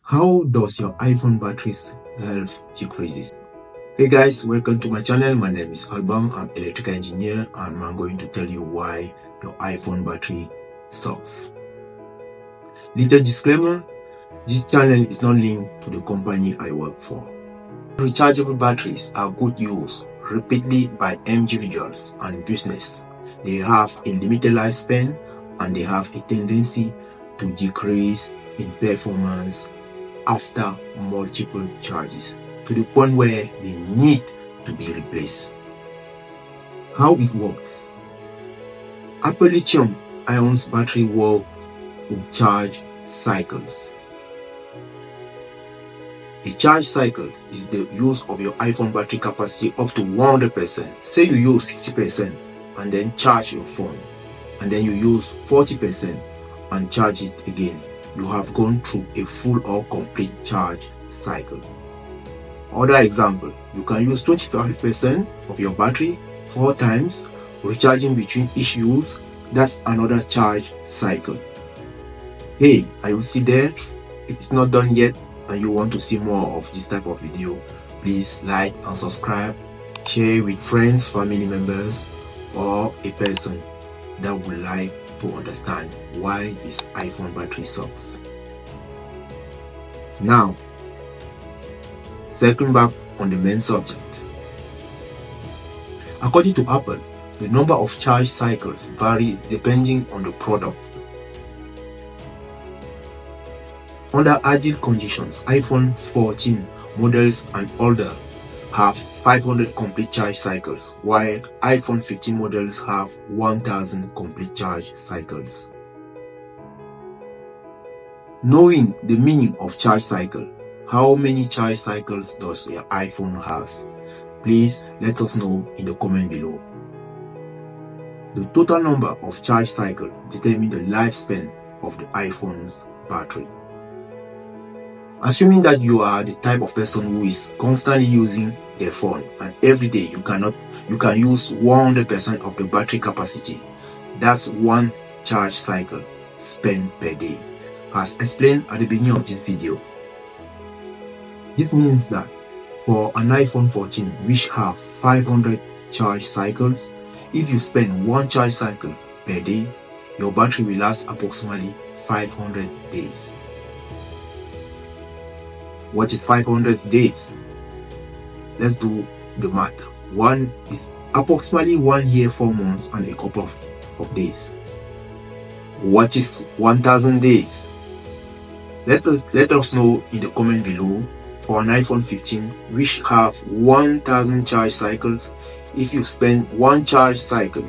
How does your iPhone battery's health decreases? Hey guys, welcome to my channel. My name is Album. I'm an electrical engineer and I'm going to tell you why your iPhone battery sucks. Little disclaimer, this channel is not linked to the company I work for. Rechargeable batteries are good used repeatedly by individuals and business. They have a limited lifespan and they have a tendency to decrease in performance after multiple charges to the point where they need to be replaced. How it works? Apple lithium-ion battery works with charge cycles. A charge cycle is the use of your iPhone battery capacity up to 100%. Say you use 60% and then charge your phone, and then you use 40% and charge it again. You have gone through a full or complete charge cycle. Other example, you can use 25% of your battery 4 times, recharging between each use. That's another charge cycle. Hey, are you still there? If it's not done yet and you want to see more of this type of video, please like and subscribe, share with friends, family members, or a person that would like to understand why his iPhone battery sucks. Now, circling back on the main subject. According to Apple, the number of charge cycles vary depending on the product. Under ideal conditions, iPhone 14 models and older have 500 complete charge cycles, while iPhone 15 models have 1000 complete charge cycles. Knowing the meaning of charge cycle, how many charge cycles does your iPhone have? Please let us know in the comment below. The total number of charge cycles determines the lifespan of the iPhone's battery. Assuming that you are the type of person who is constantly using their phone and every day you can use 100% of the battery capacity, that's one charge cycle spent per day, as explained at the beginning of this video. This means that for an iPhone 14 which have 500 charge cycles, if you spend one charge cycle per day, your battery will last approximately 500 days. What is 500 days? Let's do the math. One is approximately 1 year, 4 months, and a couple of days. What is 1000 days? Let us know in the comment below. For an iPhone 15 which have 1000 charge cycles, if you spend one charge cycle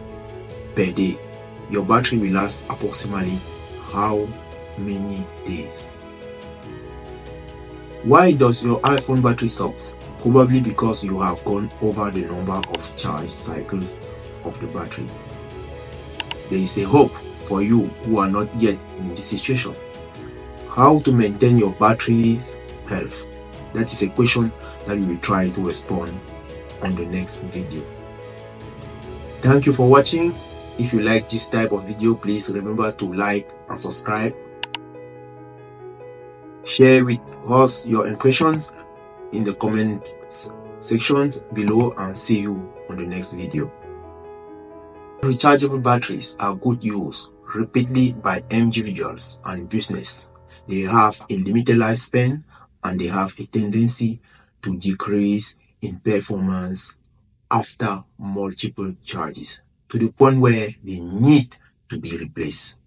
per day, your battery will last approximately how many days? Why does your iPhone battery sucks? Probably because you have gone over the number of charge cycles of the battery. There is a hope for you who are not yet in this situation. How to maintain your battery's health? That is a question that we will try to respond on the next video. Thank you for watching. If you like this type of video, please remember to like and subscribe. Share with us your impressions in the comment section below and see you on the next video. Rechargeable batteries are good use repeatedly by individuals and business. They have a limited lifespan and they have a tendency to decrease in performance after multiple charges to the point where they need to be replaced.